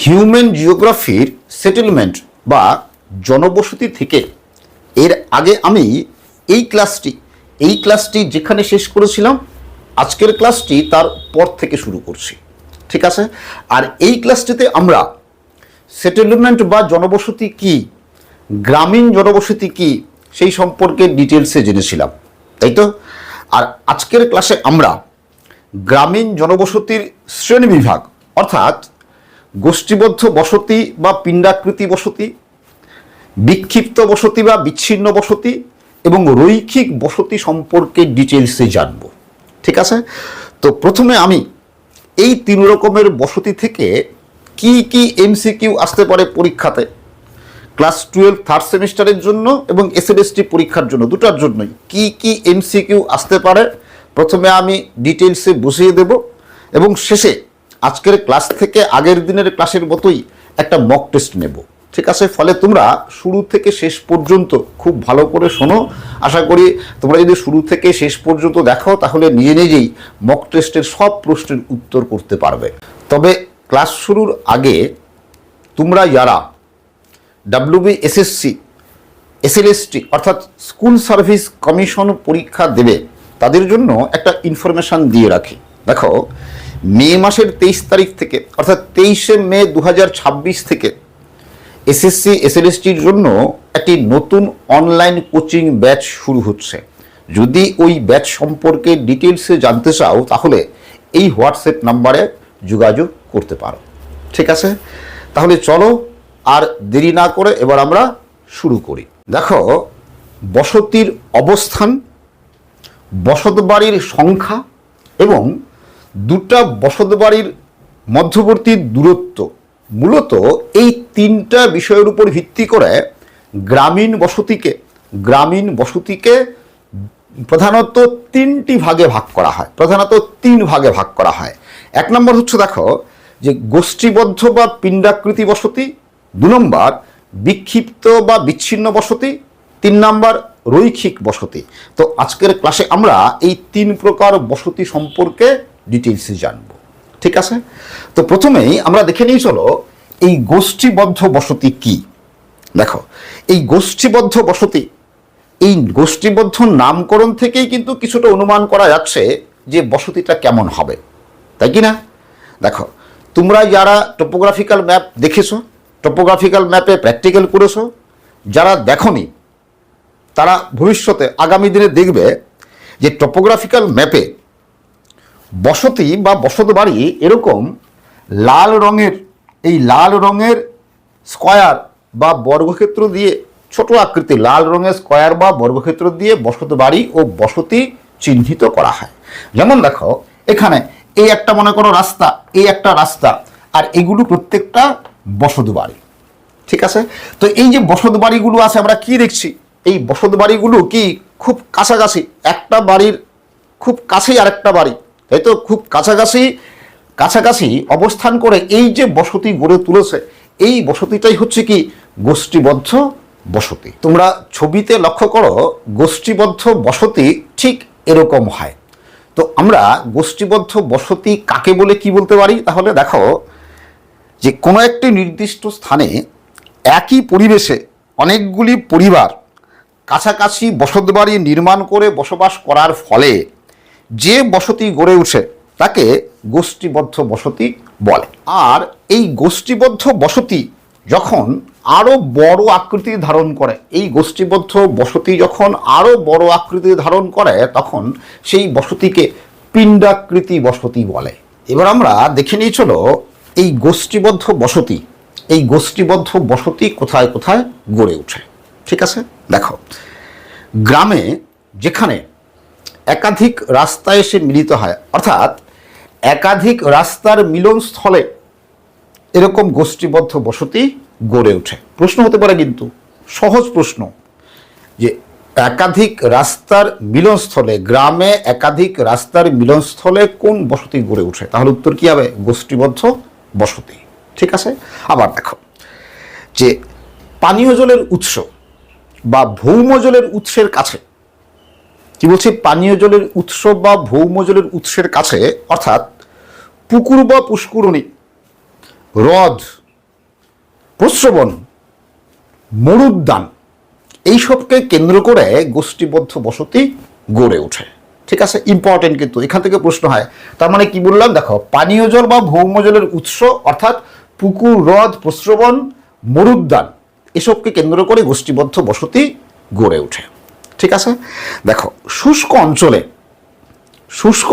Human জিওগ্রাফির settlement বা জনবসতি থেকে এর আগে আমি এই ক্লাসটি যেখানে শেষ করেছিলাম, আজকের ক্লাসটি তার পর থেকে শুরু করছি। ঠিক আছে? আর এই ক্লাসটিতে আমরা সেটেলমেন্ট বা জনবসতি কি, গ্রামীণ জনবসতি কি, সেই সম্পর্কে ডিটেলসে জেনেছিলাম, তাই তো? আর আজকের ক্লাসে আমরা গ্রামীণ জনবসতির শ্রেণীবিভাগ অর্থাৎ গোষ্ঠীবদ্ধ বসতি বা পিণ্ডাকৃতি বসতি, বিক্ষিপ্ত বসতি বা বিচ্ছিন্ন বসতি এবং রৈখিক বসতি সম্পর্কে ডিটেলসে জানব। ঠিক আছে? তো প্রথমে আমি এই তিন রকমের বসতি থেকে কি কি এমসিকিউ আসতে পারে পরীক্ষাতে, ক্লাস 12 থার্ড সেমিস্টারের জন্য এবং এসএলএসটি পরীক্ষার জন্য, দুটার জন্যই কি কি এমসিকিউ আসতে পারে প্রথমে আমি ডিটেলসে বুঝিয়ে দেব এবং শেষে আজকের ক্লাস থেকে আগের দিনের ক্লাসের মতোই একটা মক টেস্ট নেব। ঠিক আছে? ফলে তোমরা শুরু থেকে শেষ পর্যন্ত খুব ভালো করে শোনো। আশা করি তোমরা যদি শুরু থেকে শেষ পর্যন্ত দেখো তাহলে নিজে নিজেই মক টেস্টের সব প্রশ্নের উত্তর করতে পারবে। তবে ক্লাস শুরুর আগে তোমরা যারা WBSSC এসএলএসটি অর্থাৎ স্কুল সার্ভিস কমিশন পরীক্ষা দেবে তাদের জন্য একটা ইনফরমেশান দিয়ে রাখি। দেখো, মে মাসের 23 তারিখ থেকে অর্থাৎ 23শে মে 2026 থেকে এসএসসি এসএলএসটির জন্য একটি নতুন অনলাইন কোচিং ব্যাচ শুরু হচ্ছে। যদি ওই ব্যাচ সম্পর্কে ডিটেলসে জানতে চাও তাহলে এই হোয়াটসঅ্যাপ নাম্বারে যোগাযোগ করতে পারো। ঠিক আছে? তাহলে চলো আর দেরি না করে এবার আমরা শুরু করি। দেখো, বসতির অবস্থান, বসতবাড়ির সংখ্যা এবং দুটা বসতবাড়ির মধ্যবর্তী দূরত্ব, মূলত এই তিনটা বিষয়ের উপর ভিত্তি করে গ্রামীণ বসতিকে প্রধানত তিন ভাগে ভাগ করা হয়। এক নম্বর হচ্ছে, দেখো, যে গোষ্ঠীবদ্ধ বা পিণ্ডাকৃতি বসতি, 2 নম্বর বিক্ষিপ্ত বা বিচ্ছিন্ন বসতি, 3 নম্বর রৈখিক বসতি। তো আজকের ক্লাসে আমরা এই 3 প্রকার বসতি সম্পর্কে ডিটেলসে জানব। ঠিক আছে? তো প্রথমেই আমরা দেখে নিই, চলো, এই গোষ্ঠীবদ্ধ বসতি কি। দেখো, এই গোষ্ঠীবদ্ধ নামকরণ থেকেই কিন্তু কিছুটা অনুমান করা যাচ্ছে যে বসতিটা কেমন হবে, তাই কি না? দেখো, তোমরা যারা টপোগ্রাফিক্যাল ম্যাপ দেখেছো, টপোগ্রাফিক্যাল ম্যাপে প্র্যাকটিক্যাল করেছো, যারা দেখোনি তারা ভবিষ্যতে আগামী দিনে দেখবে যে টপোগ্রাফিক্যাল ম্যাপে বসতি বা বসতবাড়ি এরকম লাল রঙের স্কয়ার বা বর্গক্ষেত্র দিয়ে, ছোট আকৃতি লাল রঙের স্কয়ার বা বর্গক্ষেত্র দিয়ে বসতবাড়ি ও বসতি চিহ্নিত করা হয়। যেমন দেখো, এখানে এই একটা মনে করো রাস্তা, এই একটা রাস্তা, আর এগুলো প্রত্যেকটা বসতবাড়ি। ঠিক আছে? তো এই যে বসতবাড়িগুলো আছে আমরা কি দেখছি, এই বসতবাড়িগুলো কি খুব কাছাকাছি, একটা বাড়ির খুব কাছেই আরেকটা বাড়ি, তাই তো? খুব কাছাকাছি অবস্থান করে এই যে বসতি গড়ে তুলেছে, এই বসতিটাই হচ্ছে কি গোষ্ঠীবদ্ধ বসতি। তোমরা ছবিতে লক্ষ্য করো, গোষ্ঠীবদ্ধ বসতি ঠিক এরকম হয়। তো আমরা গোষ্ঠীবদ্ধ বসতি কাকে বলে কি বলতে পারি? তাহলে দেখো, যে কোনো একটি নির্দিষ্ট স্থানে একই পরিবেশে অনেকগুলি পরিবার কাছাকাছি বসতবাড়ি নির্মাণ করে বসবাস করার ফলে যে বসতি গড়ে ওঠে তাকে গোষ্ঠীবদ্ধ বসতি বলে। আর এই গোষ্ঠীবদ্ধ বসতি যখন আরও বড় আকৃতি ধারণ করে, তখন সেই বসতিকে পিণ্ডাকৃতি বসতি বলে। এবার আমরা দেখে নিই, চলো, এই গোষ্ঠীবদ্ধ বসতি কোথায় কোথায় গড়ে ওঠে। ঠিক আছে? দেখো, গ্রামে যেখানে একাধিক রাস্তা এসে মিলিত হয়, অর্থাৎ একাধিক রাস্তার মিলনস্থলে এরকম গোষ্ঠীবদ্ধ বসতি গড়ে ওঠে। প্রশ্ন হতে পারে, কিন্তু সহজ প্রশ্ন, যে একাধিক রাস্তার মিলনস্থলে, গ্রামে একাধিক রাস্তার মিলনস্থলে কোন বসতি গড়ে ওঠে? তাহলে উত্তর কি হবে? গোষ্ঠীবদ্ধ বসতি। ঠিক আছে? আবার দেখো, যে পানীয় জলের উৎস বা ভৌম জলের উৎসের কাছে, কি বলছি, পানীয় জলের উৎস বা ভৌম জলের উৎসের কাছে, অর্থাৎ পুকুর বা পুষ্করণী, হ্রদ প্রস্রবণ, মরুদ্যান, এইসবকে কেন্দ্র করে গোষ্ঠীবদ্ধ বসতি গড়ে ওঠে। ঠিক আছে, ইম্পর্টেন্ট, কিন্তু এখান থেকে প্রশ্ন হয়। তার মানে কি বললাম, দেখো, পানীয় জল বা ভৌম জলের উৎস অর্থাৎ পুকুর, হ্রদ, প্রস্রবণ, মরুদ্যান, এসবকে কেন্দ্র করে গোষ্ঠীবদ্ধ বসতি গড়ে ওঠে। ঠিক আছে, দেখো, শুষ্ক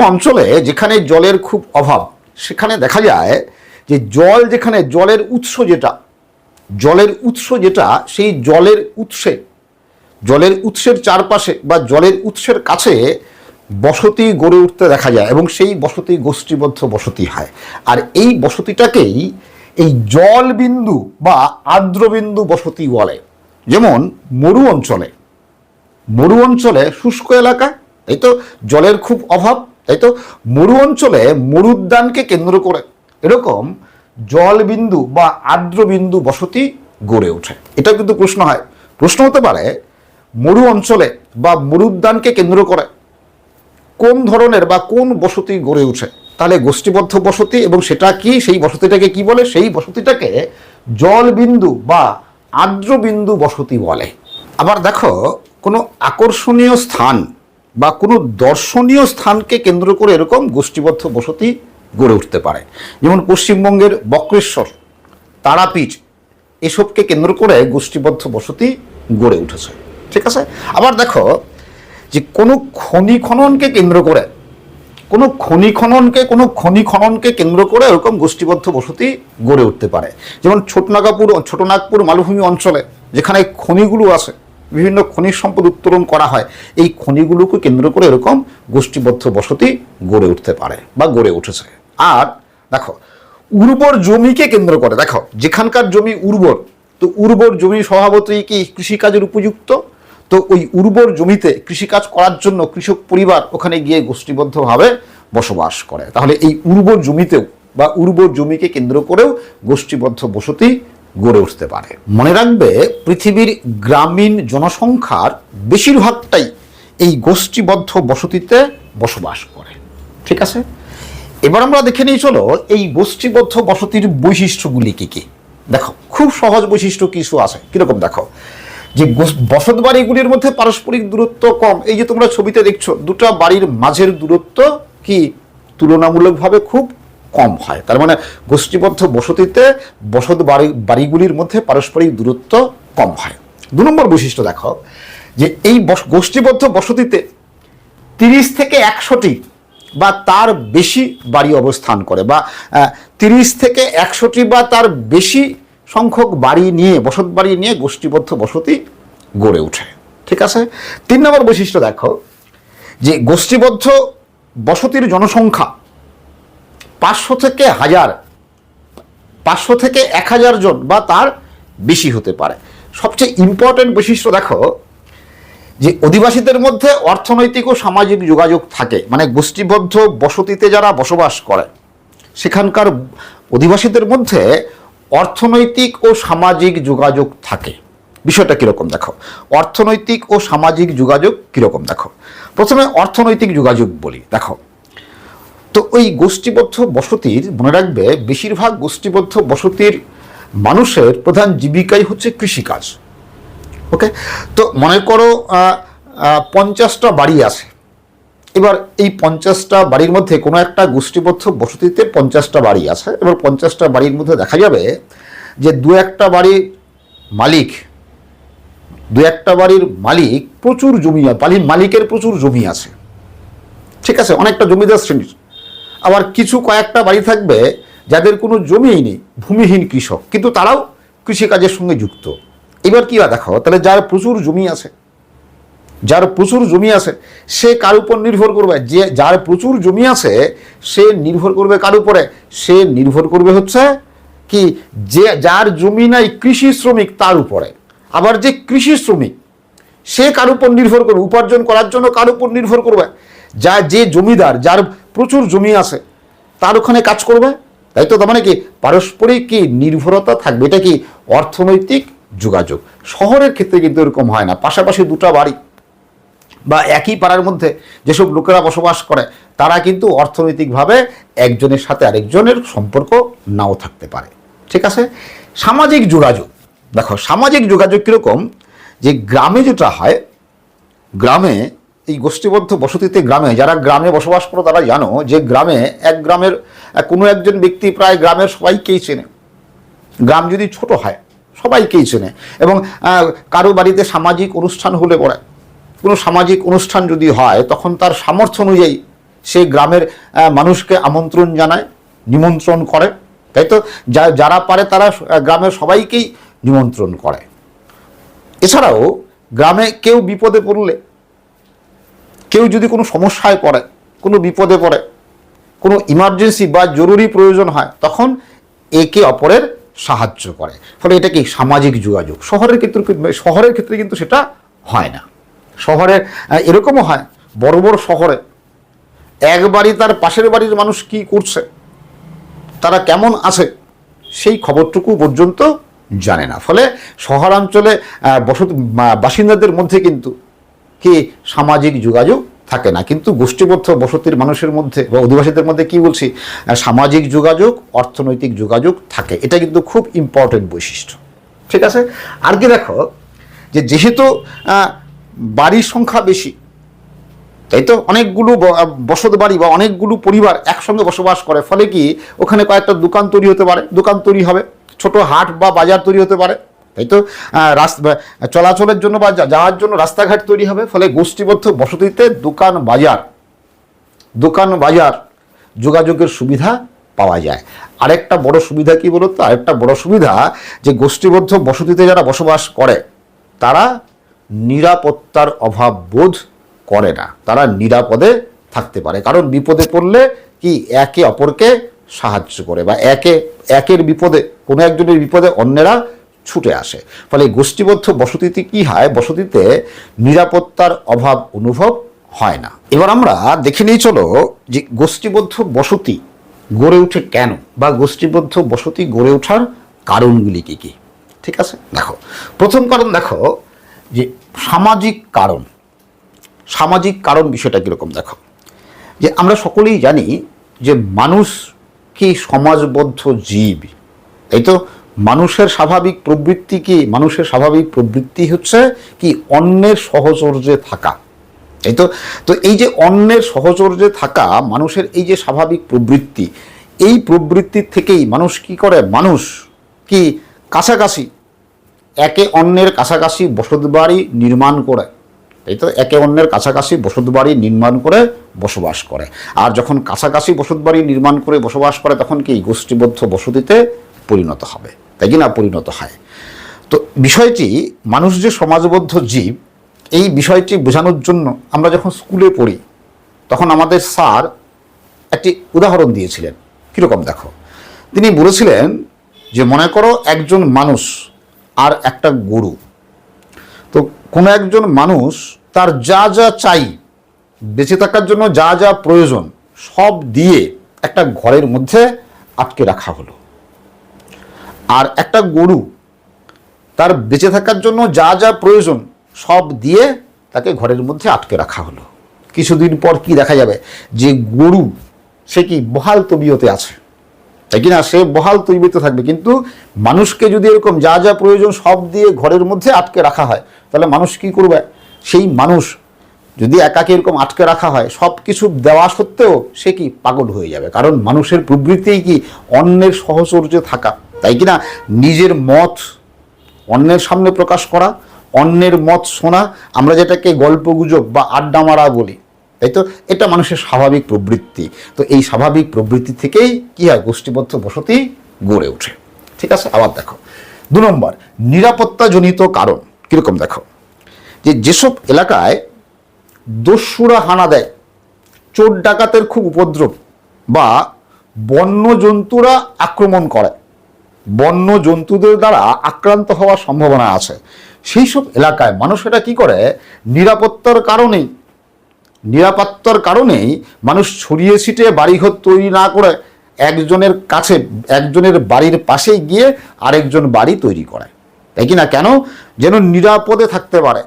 অঞ্চলে যেখানে জলের খুব অভাব, সেখানে দেখা যায় যে যেখানে জলের উৎস যেটা সেই জলের উৎসের চারপাশে বা জলের উৎসের কাছে বসতি গড়ে উঠতে দেখা যায়, এবং সেই বসতি গোষ্ঠীবদ্ধ বসতি হয়। আর এই বসতিটাকেই এই জলবিন্দু বা আর্দ্রবিন্দু বসতি বলে। যেমন মরু অঞ্চলে শুষ্ক এলাকা, তাই তো, জলের খুব অভাব, তাই তো, মরু অঞ্চলে মরুদ্যানকে কেন্দ্র করে এরকম জলবিন্দু বা আর্দ্রবিন্দু বসতি গড়ে ওঠে। এটা কিন্তু প্রশ্ন হতে পারে, মরু অঞ্চলে বা মরুদ্যানকে কেন্দ্র করে কোন ধরনের বা কোন বসতি গড়ে ওঠে? তাহলে গোষ্ঠীবদ্ধ বসতি, এবং সেটা কি, সেই বসতিটাকে কি বলে? সেই বসতিটাকে জলবিন্দু বা আর্দ্রবিন্দু বসতি বলে। আবার দেখো, কোনো আকর্ষণীয় স্থান বা কোনো দর্শনীয় স্থানকে কেন্দ্র করে এরকম গোষ্ঠীবদ্ধ বসতি গড়ে উঠতে পারে। যেমন পশ্চিমবঙ্গের বক্রেশ্বর, তারাপীঠ, এসবকে কেন্দ্র করে গোষ্ঠীবদ্ধ বসতি গড়ে উঠেছে। ঠিক আছে, আবার দেখো যে কোনো খনি খননকে কেন্দ্র করে এরকম গোষ্ঠীবদ্ধ বসতি গড়ে উঠতে পারে। যেমন ছোটনাগপুর মালভূমি অঞ্চলে যেখানে খনিগুলো আছে, বিভিন্ন খনিজ সম্পদ উত্তোলন করা হয়, এই খনিগুলোকে কেন্দ্র করে এরকম গোষ্ঠীবদ্ধ বসতি গড়ে উঠতে পারে বা গড়ে উঠেছে। আর দেখো, উর্বর জমিকে কেন্দ্র করে, দেখো, যেখানকার জমি উর্বর, তো উর্বর জমি স্বভাবতই কি কৃষিকাজের উপযুক্ত, তো ওই উর্বর জমিতে কৃষিকাজ করার জন্য কৃষক পরিবার ওখানে গিয়ে গোষ্ঠীবদ্ধভাবে বসবাস করে। তাহলে এই উর্বর জমিতেও বা উর্বর জমিকে কেন্দ্র করেও গোষ্ঠীবদ্ধ বসতি গড়ে উঠতে পারে। মনে রাখবে, পৃথিবীর গ্রামীণ জনসংখ্যার বেশিরভাগটাই এই গোষ্ঠীবদ্ধ বসতিতে বসবাস করে। ঠিক আছে, এবার আমরা দেখে নিই, চলো, এই গোষ্ঠীবদ্ধ বসতির বৈশিষ্ট্যগুলি কি কি। দেখো, খুব সহজ বৈশিষ্ট্য কিছু আছে। কিরকম? দেখো, যে বসত বাড়িগুলির মধ্যে পারস্পরিক দূরত্ব কম। এই যে তোমরা ছবিতে দেখছো, দুটো বাড়ির মাঝের দূরত্ব কি তুলনামূলকভাবে খুব কম হয়। তার মানে গোষ্ঠীবদ্ধ বসতিতে বাড়িগুলির মধ্যে পারস্পরিক দূরত্ব কম হয়। 2 নম্বর বৈশিষ্ট্য দেখো, যে এই গোষ্ঠীবদ্ধ বসতিতে 30 থেকে 100টি বা তার বেশি বাড়ি অবস্থান করে, বা 30 থেকে 100টি বা তার বেশি সংখ্যক বসত বাড়ি নিয়ে গোষ্ঠীবদ্ধ বসতি গড়ে ওঠে। ঠিক আছে, 3 নম্বর বৈশিষ্ট্য দেখো, যে গোষ্ঠীবদ্ধ বসতির জনসংখ্যা 500 থেকে 1000 জন বা তার বেশি হতে পারে। সবচেয়ে ইম্পর্টেন্ট বৈশিষ্ট্য দেখো, যে অধিবাসীদের মধ্যে অর্থনৈতিক ও সামাজিক যোগাযোগ থাকে। মানে গোষ্ঠীবদ্ধ বসতিতে যারা বসবাস করে, সেখানকার অধিবাসীদের মধ্যে অর্থনৈতিক ও সামাজিক যোগাযোগ থাকে। বিষয়টা কীরকম দেখো, অর্থনৈতিক ও সামাজিক যোগাযোগ কীরকম দেখো। প্রথমে অর্থনৈতিক যোগাযোগ বলি। দেখো, তো ওই গোষ্ঠীবদ্ধ বসতির, মনে রাখবে, বেশিরভাগ গোষ্ঠীবদ্ধ বসতির মানুষের প্রধান জীবিকাই হচ্ছে কৃষিকাজ। ওকে, তো মনে করো 50টা বাড়ি আছে। এবার এই 50টা বাড়ির মধ্যে কোনো একটা গোষ্ঠীবদ্ধ বসতিতে 50টা বাড়ি আছে। এবার 50টা বাড়ির মধ্যে দেখা যাবে যে দু একটা বাড়ির মালিক প্রচুর জমি, মালিকের প্রচুর জমি আছে। ঠিক আছে, অনেকটা জমিদার শ্রেণীর। আবার কয়েকটা বাড়ি থাকবে যাদের কোনো জমিই নেই, ভূমিহীন কৃষক, কিন্তু তারাও কৃষিকাজের সঙ্গে যুক্ত। এবার কি দেখো, তাহলে যার প্রচুর জমি আছে সে কার উপর নির্ভর করবে? যার প্রচুর জমি আছে সে নির্ভর করবে কার উপরে? সে নির্ভর করবে হচ্ছে কি, যার জমি নাই, কৃষি শ্রমিক, তার উপরে। আবার যে কৃষি শ্রমিক, সে কার উপর নির্ভর করবে? উপার্জন করার জন্য কার উপর নির্ভর করবে? যে জমিদার, যার প্রচুর জমি আছে, তার ওখানে কাজ করবে। তাই তো, তার মানে কি পারস্পরিক কি নির্ভরতা থাকবে। এটা কি অর্থনৈতিক যোগাযোগ। শহরের ক্ষেত্রে কিন্তু এরকম হয় না। পাশাপাশি 2টা বাড়ি বা একই পাড়ার মধ্যে যেসব লোকেরা বসবাস করে, তারা কিন্তু অর্থনৈতিকভাবে একজনের সাথে আরেকজনের সম্পর্ক নাও থাকতে পারে। ঠিক আছে, সামাজিক যোগাযোগ, দেখো সামাজিক যোগাযোগ কীরকম, যে গ্রামে যেটা হয়, গ্রামে এই গোষ্ঠীবদ্ধ বসতিতে গ্রামে যারা গ্রামে বসবাস করো তারা জানো যে গ্রামে এক গ্রামের কোনো একজন ব্যক্তি প্রায় গ্রামের সবাইকেই চেনে। গ্রাম যদি ছোট হয় সবাইকেই চেনে, এবং কারো বাড়িতে সামাজিক অনুষ্ঠান হলে পরে, কোনো সামাজিক অনুষ্ঠান যদি হয় তখন তার সামর্থ্য অনুযায়ী সেই গ্রামের মানুষকে আমন্ত্রণ জানায়, নিমন্ত্রণ করে, তাই তো? যারা পারে তারা গ্রামের সবাইকেই নিমন্ত্রণ করে। এছাড়াও গ্রামে কেউ বিপদে পড়লে, কেউ যদি কোনো সমস্যায় পড়ে, কোনো বিপদে পড়ে, কোনো ইমার্জেন্সি বা জরুরি প্রয়োজন হয়, তখন একে অপরের সাহায্য করে। ফলে এটা কি সামাজিক যোগাযোগ। শহরের ক্ষেত্রে কিন্তু সেটা হয় না। শহরে এরকমও হয়, বড় বড় শহরে এক বাড়ি তার পাশের বাড়ির মানুষ কি করছে, তারা কেমন আছে, সেই খবরটুকু পর্যন্ত জানে না। ফলে শহরাঞ্চলে বাসিন্দাদের মধ্যে কিন্তু কি সামাজিক যোগাযোগ থাকে না, কিন্তু গোষ্ঠীবদ্ধ বসতির মানুষের মধ্যে বা অধিবাসীদের মধ্যে কি বলছি, সামাজিক যোগাযোগ, অর্থনৈতিক যোগাযোগ থাকে। এটা কিন্তু খুব ইম্পর্টেন্ট বৈশিষ্ট্য। ঠিক আছে। আর কি দেখো, যে যেহেতু বাড়ির সংখ্যা বেশি, তাই তো, অনেকগুলো বসত বাড়ি বা অনেকগুলো পরিবার একসঙ্গে বসবাস করে, ফলে কি ওখানে কয়েকটা দোকান তৈরি হতে পারে, দোকান তৈরি হবে, ছোট হাট বা বাজার তৈরি হতে পারে, তাই তো, চলাচলের জন্য বা যাওয়ার জন্য রাস্তাঘাট তৈরি হবে। ফলে গোষ্ঠীবদ্ধ বসতিতে দোকান বাজার যোগাযোগের সুবিধা পাওয়া যায়। আরেকটা বড় সুবিধা কি বলতো, আরেকটা বড় সুবিধা যে গোষ্ঠীবদ্ধ বসতিতে যারা বসবাস করে তারা নিরাপত্তার অভাব বোধ করে না, তারা নিরাপদে থাকতে পারে। কারণ বিপদে পড়লে কি একে অপরকে সাহায্য করে, বা একের বিপদে, কোনো একজনের বিপদে অন্যেরা ছুটে আসে। ফলে গোষ্ঠীবদ্ধ বসতিতে কি হয়, বসতিতে নিরাপত্তার অভাব অনুভব হয় না। এবার আমরা দেখে নিই চলো যে গোষ্ঠীবদ্ধ বসতি গড়ে ওঠে কেন, বা গোষ্ঠীবদ্ধ বসতি গড়ে ওঠার কারণগুলি কী কী। ঠিক আছে, দেখো প্রথম কারণ, দেখো যে সামাজিক কারণ বিষয়টা কীরকম। দেখো যে আমরা সকলেই জানি যে মানুষ কি সমাজবদ্ধ জীব, তাই তো। মানুষের স্বাভাবিক প্রবৃত্তি কি, মানুষের স্বাভাবিক প্রবৃত্তি হচ্ছে কি অন্যের সহচর্যে থাকা, তাই তো। তো এই যে অন্যের সহচর্যে থাকা মানুষের এই যে স্বাভাবিক প্রবৃত্তি, এই প্রবৃত্তির থেকেই মানুষ কি করে, মানুষ কি কাছাকাছি, একে অন্যের কাছাকাছি বসতবাড়ি নির্মাণ করে, তাই তো, একে অন্যের কাছাকাছি বসতবাড়ি নির্মাণ করে বসবাস করে। আর যখন কাছাকাছি বসতবাড়ি নির্মাণ করে বসবাস করে তখন কি গোষ্ঠীবদ্ধ বসতিতে পরিণত হবে, তাই কি না, পরিণত হয়। তো বিষয়টি, মানুষ যে সমাজবদ্ধ জীব, এই বিষয়টি বোঝানোর জন্য আমরা যখন স্কুলে পড়ি তখন আমাদের স্যার একটি উদাহরণ দিয়েছিলেন। কীরকম দেখো, তিনি বলেছিলেন যে মনে করো একজন মানুষ আর একটা গরু। তো কোনো একজন মানুষ তার যা যা চাই, বেঁচে থাকার জন্য যা যা প্রয়োজন সব দিয়ে একটা ঘরের মধ্যে আটকে রাখা হলো। আর একটা গরু তার বেঁচে থাকার জন্য যা যা প্রয়োজন সব দিয়ে তাকে ঘরের মধ্যে আটকে রাখা হলো। কিছুদিন পর কি দেখা যাবে, যে গরু সে কি বহাল তবিয়তে আছে, তাই কি না, সে বহাল তবিয়তে থাকবে। কিন্তু মানুষকে যদি এরকম যা যা প্রয়োজন সব দিয়ে ঘরের মধ্যে আটকে রাখা হয়, তাহলে মানুষ কি করবে, সেই মানুষ যদি একাকে এরকম আটকে রাখা হয়, সব কিছু দেওয়া সত্ত্বেও সে কি পাগল হয়ে যাবে। কারণ মানুষের প্রবৃত্তিই কি অন্যের সহচর্যে থাকা, তাই কি না, নিজের মত অন্যের সামনে প্রকাশ করা, অন্যের মত শোনা, আমরা যেটাকে গল্পগুজব বা আড্ডা মারা বলি, তাই তো, এটা মানুষের স্বাভাবিক প্রবৃত্তি। তো এই স্বাভাবিক প্রবৃত্তি থেকেই কি হয়, গোষ্ঠীবদ্ধ বসতি গড়ে ওঠে। ঠিক আছে। আবার দেখো 2 নম্বর, নিরাপত্তাজনিত কারণ। কীরকম দেখো, যে যেসব এলাকায় দস্যুরা হানা দেয়, চোর ডাকাতের খুব উপদ্রব, বা বন্য জন্তুরা আক্রমণ করে, বন্য জন্তুদের দ্বারা আক্রান্ত হওয়ার সম্ভাবনা আছে, সেই সব এলাকায় মানুষেরা কি করে, নিরাপত্তার কারণেই মানুষ ছড়িয়ে ছিটিয়ে বাড়িঘর তৈরি না করে একজনের বাড়ির পাশেই গিয়ে আরেকজন বাড়ি তৈরি করে, তাই কি না। কেন, যেন নিরাপদে থাকতে পারে।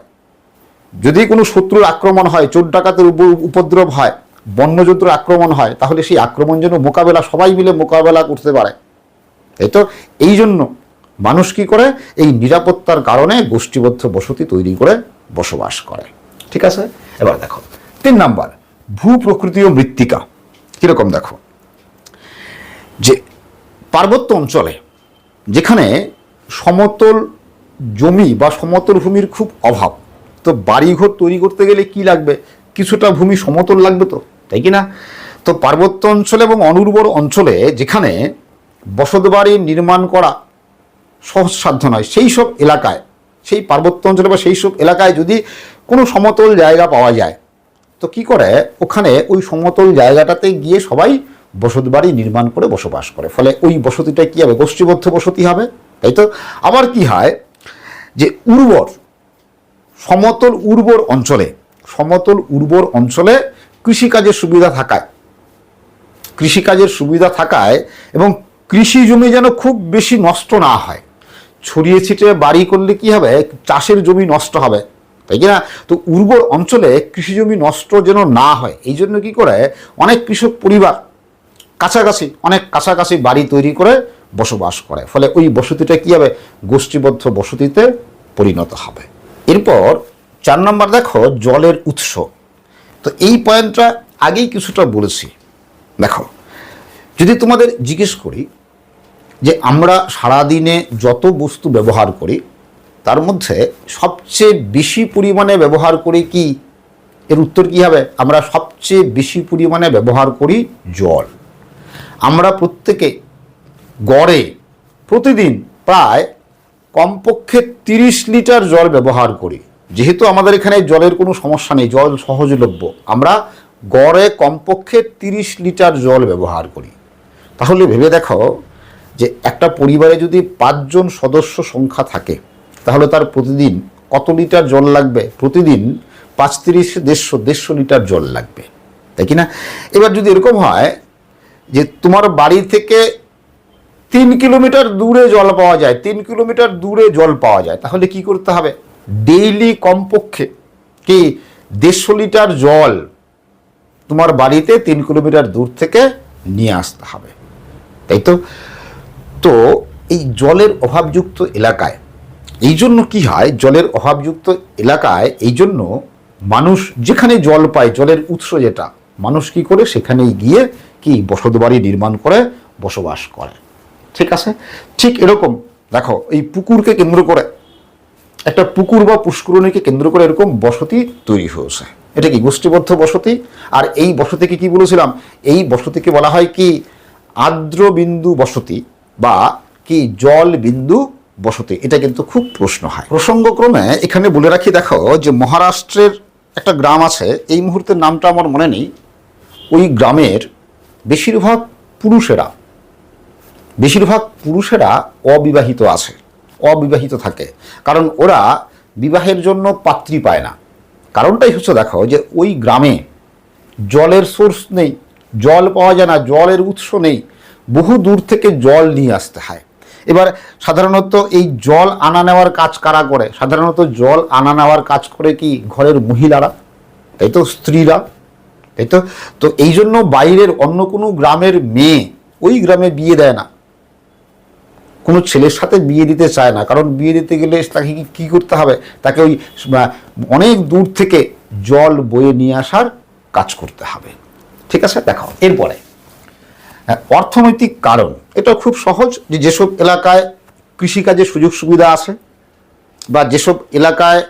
যদি কোনো শত্রুর আক্রমণ হয়, চোর ডাকাতের উপদ্রব হয়, বন্যজন্তুর আক্রমণ হয়, তাহলে সেই আক্রমণ যেন সবাই মিলে মোকাবেলা করতে পারে, তাই তো। এই জন্য মানুষ কি করে এই নিরাপত্তার কারণে গোষ্ঠীবদ্ধ বসতি তৈরি করে বসবাস করে। ঠিক আছে, এবার দেখো 3 নাম্বার, ভূ প্রকৃতি ও মৃত্তিকা। কিরকম দেখো, যে পার্বত্য অঞ্চলে যেখানে সমতল জমি বা সমতল ভূমির খুব অভাব, তো বাড়িঘর তৈরি করতে গেলে কি লাগবে, কিছুটা ভূমি সমতল লাগবে, তো তাই কি না? তো পার্বত্য অঞ্চল এবং অনুর্বর অঞ্চলে যেখানে বসতবাড়ি নির্মাণ করা সহজসাধ্য নয়, সেই সব এলাকায়, সেই পার্বত্য অঞ্চলে বা সেই সব এলাকায় যদি কোনো সমতল জায়গা পাওয়া যায়, তো কি করে ওখানে ওই সমতল জায়গাটাতে গিয়ে সবাই বসতবাড়ি নির্মাণ করে বসবাস করে, ফলে ওই বসতিটা কী হবে, গোষ্ঠীবদ্ধ বসতি হবে, তাই তো? আবার কি হয়, যে সমতল উর্বর অঞ্চলে কৃষিকাজের সুবিধা থাকায় এবং কৃষি জমি যেন খুব বেশি নষ্ট না হয়, ছড়িয়ে ছিটিয়ে বাড়ি করলে কি হবে, চাষের জমি নষ্ট হবে, তাই কি না? তো উর্বর অঞ্চলে কৃষি জমি নষ্ট যেন না হয়, এই জন্য কি করে অনেক কৃষক পরিবার কাছাকাছি বাড়ি তৈরি করে বসবাস করে, ফলে ওই বসতিটা কি হবে, গোষ্ঠীবদ্ধ বসতিতে পরিণত হবে। এরপর 4 নম্বর দেখো, জলের উৎস। তো এই পয়েন্টটা আগেই কিছুটা বলেছি। দেখো, যদি তোমাদের জিজ্ঞেস করি যে আমরা সারাদিনে যত বস্তু ব্যবহার করি তার মধ্যে সবচেয়ে বেশি পরিমাণে ব্যবহার করি কি, এর উত্তর কি হবে, আমরা সবচেয়ে বেশি পরিমাণে ব্যবহার করি জল। আমরা প্রত্যেকে গড়ে প্রতিদিন প্রায় কমপক্ষে 30 লিটার জল ব্যবহার করি। যেহেতু আমাদের এখানে জলের কোনো সমস্যা নেই, জল সহজলভ্য, আমরা গড়ে কমপক্ষে 30 লিটার জল ব্যবহার করি। তাহলে ভেবে দেখো যে একটা পরিবারে যদি 5 জন সদস্য সংখ্যা থাকে তাহলে তার প্রতিদিন কত লিটার জল লাগবে, প্রতিদিন 5 30 150 লিটার জল লাগবে, তাই কি না? এবার যদি এরকম হয় যে তোমার বাড়ি থেকে 3 কিলোমিটার দূরে জল পাওয়া যায়, 3 কিলোমিটার দূরে জল পাওয়া যায়, তাহলে কি করতে হবে, ডেইলি কমপক্ষে কি 150 লিটার জল তোমার বাড়িতে 3 কিলোমিটার দূর থেকে নিয়ে আসতে হবে, তাই তো? তো এই জলের অভাবযুক্ত এলাকায় এই জন্য কি হয়, জলের অভাবযুক্ত এলাকায় এই জন্য মানুষ যেখানে জল পায়, জলের উৎস যেটা, মানুষ কি করে সেখানেই গিয়ে কি বসতবাড়ি নির্মাণ করে বসবাস করে। ঠিক আছে, ঠিক এরকম দেখো এই পুকুরকে কেন্দ্র করে, একটা পুকুর বা পুষ্করণীকে কেন্দ্র করে এরকম বসতি তৈরি হয়েছে, এটা কি গোষ্ঠীবদ্ধ বসতি। আর এই বসতিকে কি বলেছিলাম, এই বসতিকে বলা হয় কি আর্দ্রবিন্দু বসতি বা কি জল বিন্দু বসতি। এটা কিন্তু খুব প্রশ্ন হয়। প্রসঙ্গক্রমে এখানে বলে রাখি, দেখো যে মহারাষ্ট্রের একটা গ্রাম আছে, এই মুহূর্তের নামটা আমার মনে নেই, ওই গ্রামের বেশিরভাগ পুরুষেরা অবিবাহিত থাকে, কারণ ওরা বিবাহের জন্য পাত্রী পায় না। কারণটাই হচ্ছে দেখো যে ওই গ্রামে জলের সোর্স নেই, জল পাওয়া যায় না, জলের উৎস নেই, বহু দূর থেকে জল নিয়ে আসতে হয়। এবার সাধারণত এই জল আনা নেওয়ার কাজ কারা করে, সাধারণত জল আনা নেওয়ার কাজ করে কি ঘরের মহিলারা, তাই তো, স্ত্রীরা, তাই তো। তো এই জন্য বাইরের অন্য কোনো গ্রামের মেয়ে ওই গ্রামে বিয়ে দেয় না, কোনো ছেলের সাথে বিয়ে দিতে চায় না, কারণ বিয়ে দিতে গেলে তাকে কী করতে হবে, তাকে ওই অনেক দূর থেকে জল বয়ে নিয়ে আসার কাজ করতে হবে। ঠিক আছে, দেখো এরপরে অর্থনৈতিক কারণ। এটা খুব সহজ, যে যেসব এলাকায় কৃষিকাজের সুযোগ সুবিধা আছে বা যেসব এলাকায়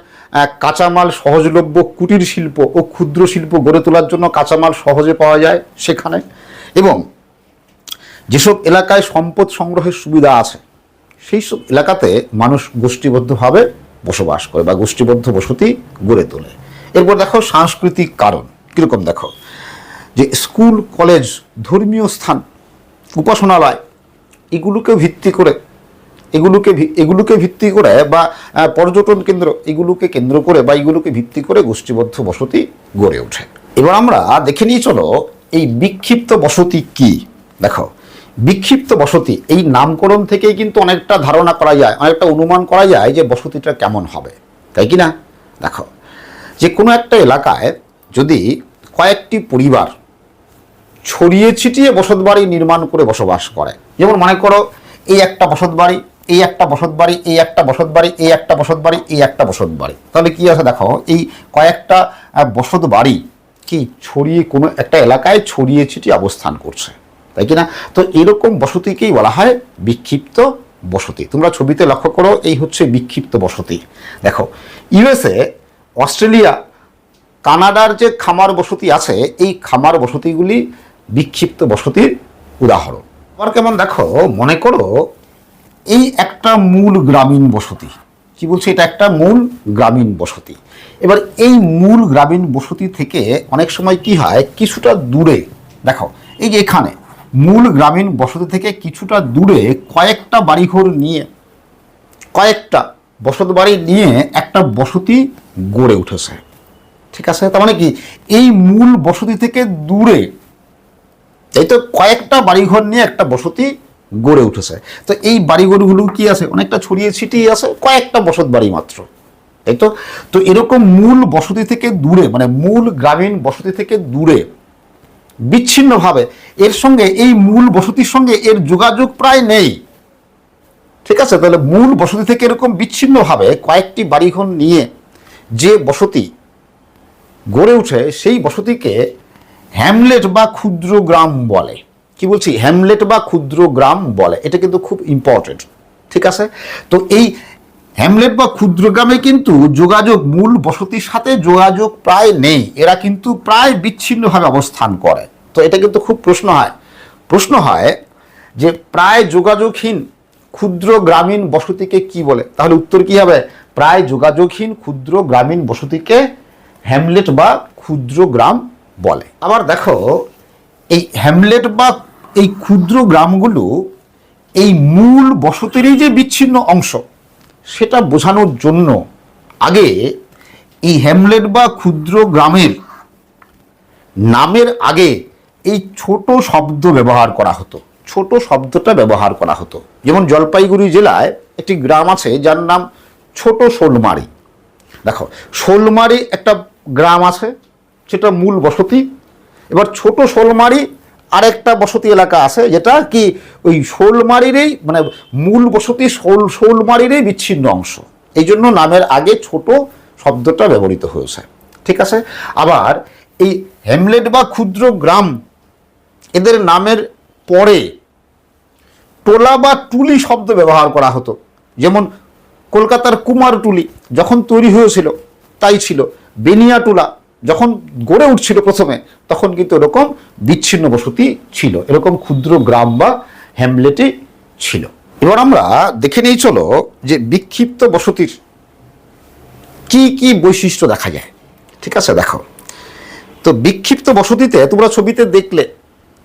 কাঁচামাল সহজলভ্য, কুটির শিল্প ও ক্ষুদ্র শিল্প গড়ে তোলার জন্য কাঁচামাল সহজে পাওয়া যায় সেখানে, এবং যেসব এলাকায় সম্পদ সংগ্রহের সুবিধা আছে সেই সব এলাকাতে মানুষ গোষ্ঠীবদ্ধভাবে বসবাস করে বা গোষ্ঠীবদ্ধ বসতি গড়ে তোলে। এরপর দেখো সাংস্কৃতিক কারণ। কীরকম দেখো, যে স্কুল, কলেজ, ধর্মীয় স্থান, উপাসনালয় এগুলোকে ভিত্তি করে বা পর্যটন কেন্দ্র এগুলোকে কেন্দ্র করে বা এগুলোকে ভিত্তি করে গোষ্ঠীবদ্ধ বসতি গড়ে ওঠে। এবার আমরা দেখে নিয়ে চলো এই বিক্ষিপ্ত বসতি কি। দেখো বিক্ষিপ্ত বসতি এই নামকরণ থেকেই কিন্তু অনেকটা ধারণা করা যায়, অনেকটা অনুমান করা যায় যে বসতিটা কেমন হবে, তাই কি না? দেখো যে কোনো একটা এলাকায় যদি কয়েকটি পরিবার ছড়িয়ে ছিটিয়ে বসতবাড়ি নির্মাণ করে বসবাস করে, যেমন মনে করো এই একটা বসতবাড়ি, এই একটা বসত বাড়ি, এই একটা বসত বাড়ি, এই একটা বসত বাড়ি, এই একটা বসত বাড়ি, তাহলে কি আছে দেখো, এই কয়েকটা বসত বাড়ি কি ছড়িয়ে কোনো একটা এলাকায় ছড়িয়ে ছিটিয়ে অবস্থান করছে, তাই কি না? তো এরকম বসতিকেই বলা হয় বিক্ষিপ্ত বসতি। তোমরা ছবিতে লক্ষ্য করো, এই হচ্ছে বিক্ষিপ্ত বসতি। দেখো ইউএসএ, অস্ট্রেলিয়া, কানাডার যে খামার বসতি আছে, এই খামার বসতিগুলি বিক্ষিপ্ত বসতির উদাহরণ। আবার কেমন দেখো, মনে করো এই একটা মূল গ্রামীণ বসতি, কি বলছি, এটা একটা মূল গ্রামীণ বসতি। এবার এই মূল গ্রামীণ বসতি থেকে অনেক সময় কি হয়, কিছুটা দূরে দেখো, এই যে এখানে মূল গ্রামীণ বসতি থেকে কিছুটা দূরে কয়েকটা বাড়িঘর নিয়ে, কয়েকটা বসত বাড়ি নিয়ে একটা বসতি গড়ে উঠেছে, ঠিক আছে? তার মানে কি, এই মূল বসতি থেকে দূরে, এই তো কয়েকটা বাড়িঘর নিয়ে একটা বসতি গড়ে উঠেছে। তো এই বাড়িঘরগুলো কি আছে, অনেকটা ছড়িয়ে ছিটিয়ে আছে, কয়েকটা বসত বাড়ি মাত্র, তাই তো? তো এরকম মূল বসতি থেকে দূরে, মানে মূল গ্রামীণ বসতি থেকে দূরে বিচ্ছিন্নভাবে, এর সঙ্গে এই মূল বসতির সঙ্গে এর যোগাযোগ প্রায় নেই, ঠিক আছে? তাহলে মূল বসতি থেকে এরকম বিচ্ছিন্নভাবে কয়েকটি বাড়িঘর নিয়ে যে বসতি গড়ে উঠে, সেই বসতিকে হ্যামলেট বা ক্ষুদ্র গ্রাম বলে। কি বলছি, হ্যামলেট বা ক্ষুদ্র গ্রাম বলে। এটা কিন্তু খুব ইম্পর্টেন্ট, ঠিক আছে? তো এই হ্যামলেট বা ক্ষুদ্র গ্রামে কিন্তু যোগাযোগ, মূল বসতির সাথে যোগাযোগ প্রায় নেই, এরা কিন্তু প্রায় বিচ্ছিন্নভাবে অবস্থান করে। তো এটা কিন্তু খুব প্রশ্ন হয় যে প্রায় যোগাযোগহীন ক্ষুদ্র গ্রামীণ বসতিকে কি বলে? তাহলে উত্তর কি হবে? প্রায় যোগাযোগহীন ক্ষুদ্র গ্রামীণ বসতিকে হ্যামলেট বা ক্ষুদ্র গ্রাম বলে। আবার দেখো, এই হ্যামলেট বা এই ক্ষুদ্র গ্রামগুলো এই মূল বসতিরই যে বিচ্ছিন্ন অংশ, সেটা বোঝানোর জন্য আগে এই হ্যামলেট বা ক্ষুদ্র গ্রামের নামের আগে এই ছোট শব্দ ব্যবহার করা হতো, ছোট শব্দটা ব্যবহার করা হতো। যেমন জলপাইগুড়ি জেলায় একটি গ্রাম আছে যার নাম ছোট শোলমারি। দেখো, শোলমারি একটা গ্রাম আছে, সেটা মূল বসতি। এবার ছোট শোলমারি আরেকটা বসতি এলাকা আছে, যেটা কি ওই শোলমারিরই, মানে মূল বসতি শোলমারিরই বিচ্ছিন্ন অংশ, এই জন্য নামের আগে ছোট শব্দটা ব্যবহৃত হয়েছে, ঠিক আছে? আবার এই হ্যামলেট বা ক্ষুদ্র গ্রাম, এদের নামের পরে টোলা বা টুলি শব্দ ব্যবহার করা হতো। যেমন কলকাতার কুমারটুলি যখন তৈরি হয়েছিল তাই ছিল, বেনিয়াটুলা যখন গড়ে উঠছিল প্রথমে, তখন কিন্তু এরকম বিচ্ছিন্ন বসতি ছিল, এরকম ক্ষুদ্র গ্রাম বা হ্যামলেটই ছিল। এবার আমরা দেখে নিই, চলো, যে বিক্ষিপ্ত বসতির কি কি বৈশিষ্ট্য দেখা যায়, ঠিক আছে? দেখো, তো বিক্ষিপ্ত বসতিতে তোমরা ছবিতে দেখলে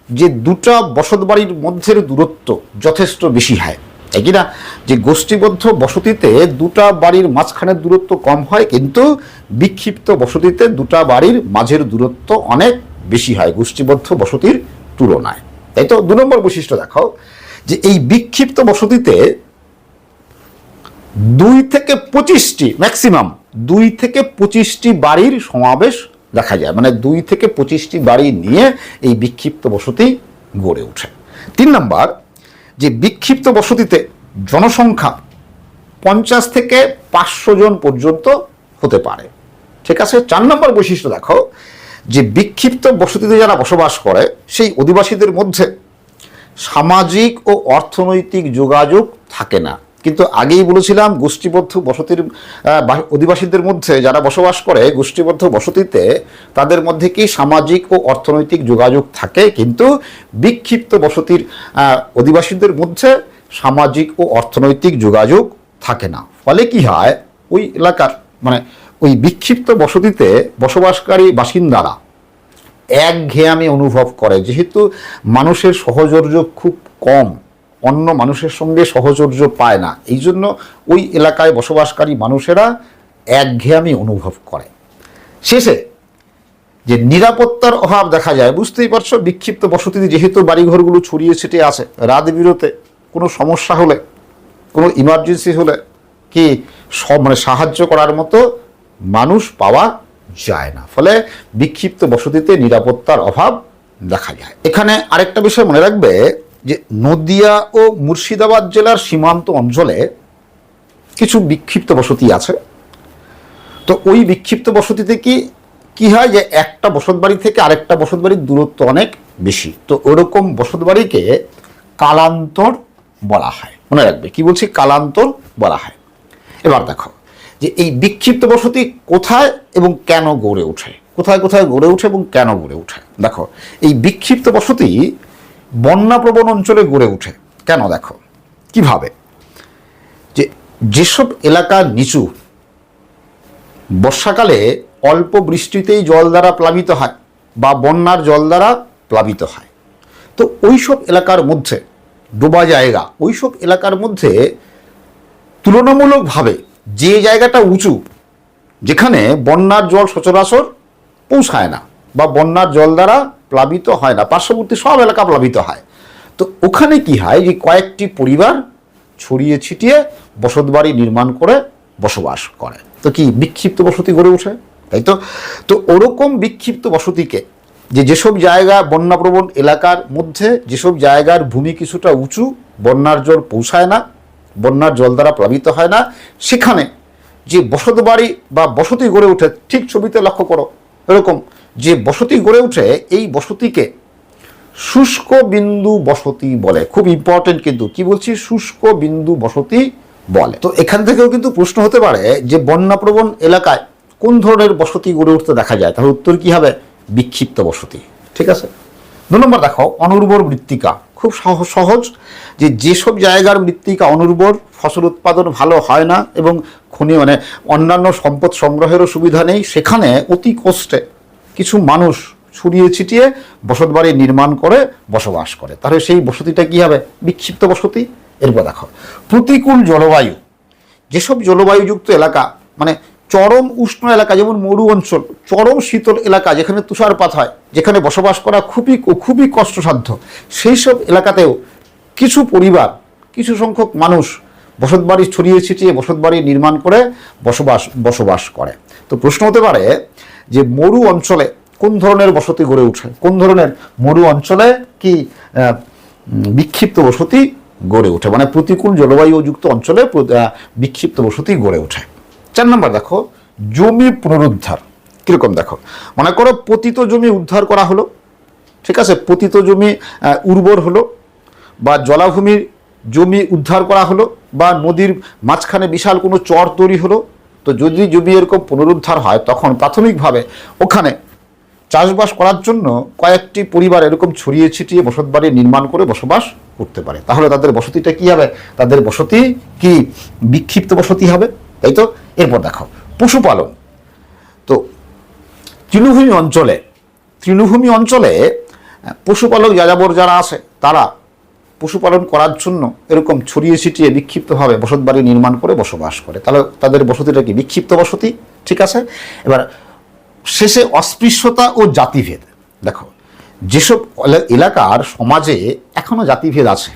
যে দুটা বসত বাড়ির মধ্যের দূরত্ব যথেষ্ট বেশি হয়, তাই কি না? যে গোষ্ঠীবদ্ধ বসতিতে দুটা বাড়ির মাঝখানের দূরত্ব কম হয়, কিন্তু বিক্ষিপ্ত বসতিতে দুটা বাড়ির মাঝের দূরত্ব অনেক বেশি হয় গোষ্ঠীবদ্ধ বসতির তুলনায়, তাই তো? 2 নম্বর বৈশিষ্ট্য দেখো, যে এই বিক্ষিপ্ত বসতিতে 2 থেকে 25টি, ম্যাক্সিমাম 2 থেকে 25টি বাড়ির সমাবেশ দেখা যায়, মানে 2 থেকে 25টি বাড়ি নিয়ে এই বিক্ষিপ্ত বসতি গড়ে ওঠে। 3 নম্বর, যে বিক্ষিপ্ত বসতিতে জনসংখ্যা 50 থেকে 500 জন পর্যন্ত হতে পারে, ঠিক আছে? 4 নম্বর বৈশিষ্ট্য দেখো, যে বিক্ষিপ্ত বসতিতে যারা বসবাস করে সেই অধিবাসীদের মধ্যে সামাজিক ও অর্থনৈতিক যোগাযোগ থাকে না। কিন্তু আগেই বলেছিলাম, গোষ্ঠীবদ্ধ বসতির অধিবাসীদের মধ্যে যারা বসবাস করে গোষ্ঠীবদ্ধ বসতিতে, তাদের মধ্যে কি সামাজিক ও অর্থনৈতিক যোগাযোগ থাকে, কিন্তু বিক্ষিপ্ত বসতির অধিবাসীদের মধ্যে সামাজিক ও অর্থনৈতিক যোগাযোগ থাকে না। ফলে কি হয়, ওই এলাকার, মানে ওই বিক্ষিপ্ত বসতিতে বসবাসকারী বাসিন্দারা একঘেয়ামি অনুভব করে, যেহেতু মানুষের সহচর্য খুব কম, অন্য মানুষের সঙ্গে সহচর্য পায় না, এই জন্য ওই এলাকায় বসবাসকারী মানুষেরা একঘেয়ামি অনুভব করে। শেষে যে নিরাপত্তার অভাব দেখা যায়, বুঝতেই পারছো, বিক্ষিপ্ত বসতিতে যেহেতু বাড়িঘরগুলো ছড়িয়ে ছিটিয়ে আছে, রাত বিরতে কোনো সমস্যা হলে, কোনো ইমার্জেন্সি হলে কি মানে সাহায্য করার মতো মানুষ পাওয়া যায় না, ফলে বিক্ষিপ্ত বসতিতে নিরাপত্তার অভাব দেখা যায়। এখানে আরেকটা বিষয় মনে রাখবে, যে নদিয়া ও মুর্শিদাবাদ জেলার সীমান্ত অঞ্চলে কিছু বিক্ষিপ্ত বসতি আছে। তো ওই বিক্ষিপ্ত বসতিতে কি হয় যে একটা বসতবাড়ি থেকে আরেকটা বসতবাড়ির দূরত্ব অনেক বেশি। তো ওরকম বসতবাড়িকে কালান্তর বলা হয়। মনে রাখবে কি বলছি, কালান্তর বলা হয়। এবার দেখো যে এই বিক্ষিপ্ত বসতি কোথায় এবং কেন গড়ে ওঠে, কোথায় কোথায় গড়ে ওঠে এবং কেন গড়ে ওঠে। দেখো এই বিক্ষিপ্ত বসতি বন্যাপ্রবণ অঞ্চলে গড়ে ওঠে। কেন দেখো কিভাবে, যেসব এলাকা নিচু, বর্ষাকালে অল্প বৃষ্টিতেই জল দ্বারা প্লাবিত হয় বা বন্যার জল দ্বারা প্লাবিত হয়। তো ওইসব এলাকার মধ্যে ডোবা জায়গা, ওইসব এলাকার মধ্যে তুলনামূলকভাবে যে জায়গাটা উঁচু, যেখানে বন্যার জল সচরাচর পৌঁছায় না বা বন্যার জল দ্বারা প্লাবিত হয় না, পার্শ্ববর্তী সব এলাকা প্লাবিত হয়। তো ওখানে কি হয় যে কয়েকটি পরিবার ছড়িয়ে ছিটিয়ে বসতবাড়ি নির্মাণ করে বসবাস করে। তো কি বিক্ষিপ্ত বসতি গড়ে ওঠে, তাই তো। তো ওরকম বিক্ষিপ্ত বসতিকে যেসব জায়গা বন্যাপ্রবণ এলাকার মধ্যে, যেসব জায়গার ভূমি কিছুটা উঁচু, বন্যার জল পৌঁছায় না, বন্যার জল দ্বারা প্লাবিত হয় না, সেখানে যে বসতবাড়ি বা বসতি গড়ে ওঠে, ঠিক ছবিতে লক্ষ্য করো এরকম যে বসতি গড়ে ওঠে, এই বসতিকে শুষ্ক বিন্দু বসতি বলে। খুব ইম্পর্টেন্ট কিন্তু, কি বলছি, শুষ্ক বিন্দু বসতি বলে। তো এখান থেকেও কিন্তু প্রশ্ন হতে পারে যে বন্যাপ্রবণ এলাকায় কোন ধরনের বসতি গড়ে উঠতে দেখা যায়, তাহলে উত্তর কি হবে, বিক্ষিপ্ত বসতি। ঠিক আছে। 2 নম্বর দেখো, অনুর্বর মৃত্তিকা। খুব সহজ, যেসব জায়গার মৃত্তিকা অনুর্বর, ফসল উৎপাদন ভালো হয় না এবং অন্যান্য সম্পদ সংগ্রহেরও সুবিধা নেই, সেখানে অতি কষ্টে কিছু মানুষ ছড়িয়ে ছিটিয়ে বসতবাড়ি নির্মাণ করে বসবাস করে, তাহলে সেই বসতিটা কি হবে, বিক্ষিপ্ত বসতি। এরপর দেখো, প্রতিকূল জলবায়ু। যেসব জলবায়ুযুক্ত এলাকা, চরম উষ্ণ এলাকা, যেমন মরু অঞ্চল, চরম শীতল এলাকা যেখানে তুষারপাত হয়, যেখানে বসবাস করা খুবই কষ্টসাধ্য, সেই সব এলাকাতেও কিছু পরিবার, কিছু সংখ্যক মানুষ বসতবাড়ি ছড়িয়ে ছিটিয়ে বসতবাড়ি নির্মাণ করে বসবাস করে। তো প্রশ্ন হতে পারে যে মরু অঞ্চলে কোন ধরনের বসতি গড়ে ওঠে, কোন ধরনের মরু অঞ্চলে কি বিক্ষিপ্ত বসতি গড়ে ওঠে, প্রতিকূল জলবায়ুযুক্ত অঞ্চলে বিক্ষিপ্ত বসতি গড়ে ওঠে। 4 নম্বর দেখো, জমি পুনরুদ্ধার। কিরকম দেখো, মনে করো পতিত জমি উদ্ধার করা হলো, ঠিক আছে, পতিত জমি উর্বর হলো, বা জলাভূমির জমি উদ্ধার করা হলো, বা নদীর মাঝখানে বিশাল কোনো চর তৈরি হলো। তো যদি জমি এরকম পুনরুদ্ধার হয়, তখন প্রাথমিকভাবে ওখানে চাষবাস করার জন্য কয়েকটি পরিবার এরকম ছড়িয়ে ছিটিয়ে বসতবাড়ি নির্মাণ করে বসবাস করতে পারে, তাহলে তাদের বসতিটা কি হবে, তাদের বসতি কি বিক্ষিপ্ত বসতি হবে, তাই তো। এরপর দেখো, পশুপালন। তো তৃণভূমি অঞ্চলে পশুপালক যাযাবর যারা আছে, তারা পশুপালন করার জন্য এরকম ছড়িয়ে ছিটিয়ে বিক্ষিপ্তভাবে বসতবাড়ি নির্মাণ করে বসবাস করে, তাহলে তাদের বসতিটা কি বিক্ষিপ্ত বসতি। ঠিক আছে। এবার শেষে অস্পৃশ্যতা ও জাতিভেদ। দেখো, যেসব এলাকার সমাজে এখনো জাতিভেদ আছে,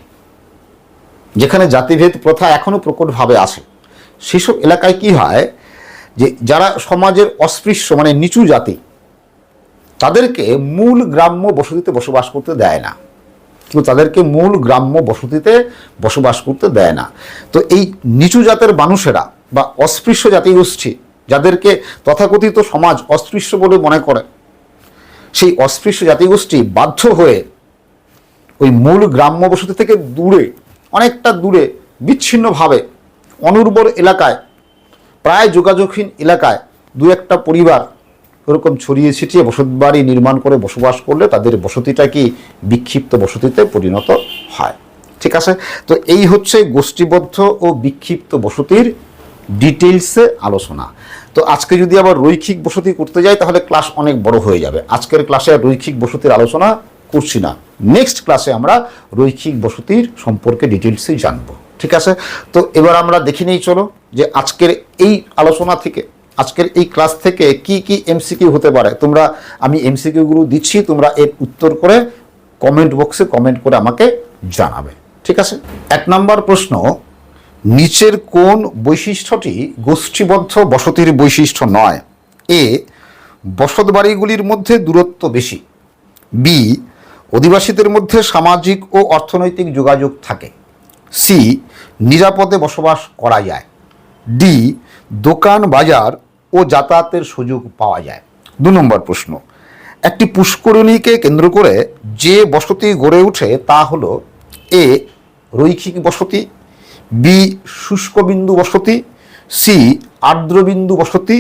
যেখানে জাতিভেদ প্রথা এখনো প্রকটভাবে আছে, সেসব এলাকায় কি হয় যে যারা সমাজের অস্পৃশ্য নিচু জাতি, তাদেরকে মূল গ্রাম্য বসতিতে বসবাস করতে দেয় না, কিন্তু তাদেরকে মূল গ্রাম্য বসতিতে বসবাস করতে দেয় না। তো এই নিচু জাতের মানুষেরা বা অস্পৃশ্য জাতিগোষ্ঠী, যাদেরকে তথাকথিত সমাজ অস্পৃশ্য বলে মনে করে, সেই অস্পৃশ্য জাতিগোষ্ঠী বাধ্য হয়ে ওই মূল গ্রাম্য বসতি থেকে দূরে, অনেকটা দূরে, বিচ্ছিন্নভাবে অনুর্বর এলাকায়, প্রায় যোগাযোগহীন এলাকায় 2-1টা পরিবার ওরকম ছড়িয়ে ছিটিয়ে বসতবাড়ি নির্মাণ করে বসবাস করলে তাদের বসতিটা কি বিক্ষিপ্ত বসতিতে পরিণত হয়। ঠিক আছে। তো এই হচ্ছে গোষ্ঠীবদ্ধ ও বিক্ষিপ্ত বসতির ডিটেইলসে আলোচনা। তো আজকে যদি আবার রৈখিক বসতি করতে যাই, তাহলে ক্লাস অনেক বড় হয়ে যাবে। আজকের ক্লাসে রৈখিক বসতির আলোচনা করছি না, নেক্সট ক্লাসে আমরা রৈখিক বসতির সম্পর্কে ডিটেইলসে জানবো। ঠিক আছে। তো এবার আমরা দেখে নিই, চলো, যে আজকের এই আলোচনা থেকে, আজকের এই ক্লাস থেকে কি কি এমসিকিউ হতে পারে। আমি এমসিকিউগুলো দিচ্ছি, তোমরা এর উত্তর করে কমেন্ট বক্সে কমেন্ট করে আমাকে জানাবে। ঠিক আছে। 1 নম্বর প্রশ্ন, নিচের কোন বৈশিষ্ট্যটি গোষ্ঠীবদ্ধ বসতির বৈশিষ্ট্য নয়? এ, বসতবাড়িগুলির মধ্যে দূরত্ব বেশি। বি, অধিবাসীদের মধ্যে সামাজিক ও অর্থনৈতিক যোগাযোগ থাকে। সি, নিরাপদে বসবাস করা যায়। ডি, দোকান বাজার ও যাতায়াতের সুযোগ পাওয়া যায়। 2 নম্বর প্রশ্ন, একটি পুষ্করিণীকে কেন্দ্র করে যে বসতি গড়ে ওঠে তা হলো এ, রৈখিক বসতি, বি, শুষ্কবিন্দু বসতি, সি, আর্দ্রবিন্দু বসতি,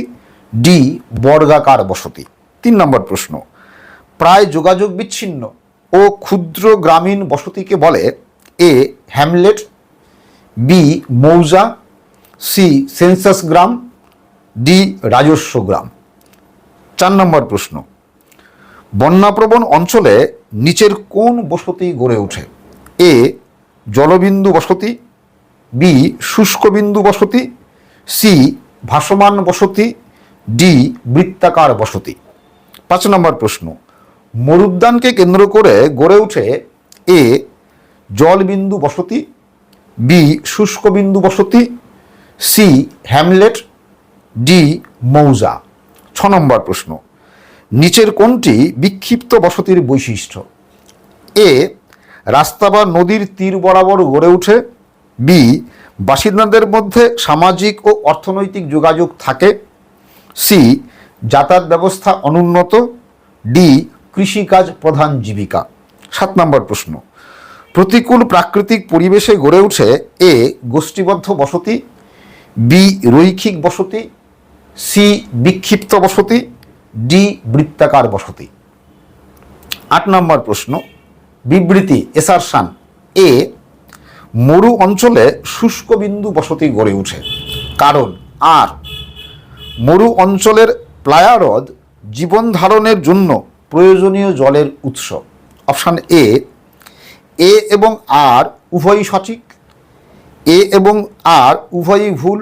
ডি, বর্গাকার বসতি। 3 নম্বর প্রশ্ন, প্রায় যোগাযোগ বিচ্ছিন্ন ও ক্ষুদ্র গ্রামীণ বসতিকে বলে এ, হ্যামলেট, বি, মৌজা, সি, সেন্সাস গ্রাম, ডি, রাজস্ব গ্রাম। 4 নম্বর প্রশ্ন, বন্যাপ্রবণ অঞ্চলে নিচের কোন বসতি গড়ে ওঠে? এ, জলবিন্দু বসতি, বি, শুষ্কবিন্দু বসতি, সি, ভাসমান বসতি, ডি, বৃত্তাকার বসতি। 5 নম্বর প্রশ্ন, মরুদ্যানকে কেন্দ্র করে গড়ে ওঠে এ, জলবিন্দু বসতি, বি, শুষ্কবিন্দু বসতি, সি, হ্যামলেট, ডি, মৌজা। 6 নম্বর প্রশ্ন, নিচের কোনটি বিক্ষিপ্ত বসতির বৈশিষ্ট্য? এ, রাস্তা বা নদীর তীর বরাবর গড়ে ওঠে, বি, বাসিন্দাদের মধ্যে সামাজিক ও অর্থনৈতিক যোগাযোগ থাকে, সি, যাতায়াত ব্যবস্থা অনুন্নত, ডি, কৃষিকাজ প্রধান জীবিকা। 7 নম্বর প্রশ্ন, প্রতিকূল প্রাকৃতিক পরিবেশে গড়ে ওঠে এ, গোষ্ঠীবদ্ধ বসতি, বি, রৈখিক বসতি, সি, বিক্ষিপ্ত বসতি, ডি, বৃত্তাকার বসতি। 8 নম্বর প্রশ্ন, বিবৃতি এসারশন এ, মরু অঞ্চলে শুষ্কবিন্দু বসতি গড়ে ওঠে। কারণ আর, মরু অঞ্চলের প্লায়া হ্রদ জীবন ধারণের জন্য প্রয়োজনীয় জলের উৎস। অপশান এ এবং আর উভয়ই সঠিক, এ এবং আর উভয়ই ভুল,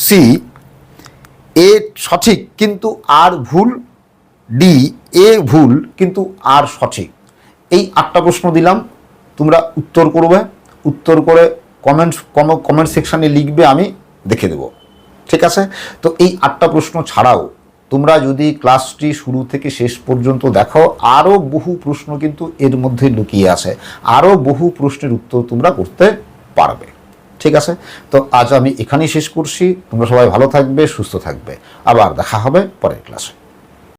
সি, এ সঠিক কিন্তু আর ভুল, ডি, এ ভুল কিন্তু আর সঠিক। এই 8টা প্রশ্ন দিলাম, তোমরা উত্তর করবে, উত্তর করে কমেন্ট সেকশানে লিখবে, আমি দেখে দেব। ঠিক আছে? তো এই 8টা প্রশ্ন ছাড়াও তোমরা যদি ক্লাসটি শুরু থেকে শেষ পর্যন্ত দেখো, আরও বহু প্রশ্ন কিন্তু এর মধ্যে লুকিয়ে আছে, আরও বহু প্রশ্নের উত্তর তোমরা করতে পারবে। ঠিক আছে? তো আজ আমি এখানেই শেষ করছি। তোমরা সবাই ভালো থাকবে, সুস্থ থাকবে, আবার দেখা হবে পরের ক্লাসে।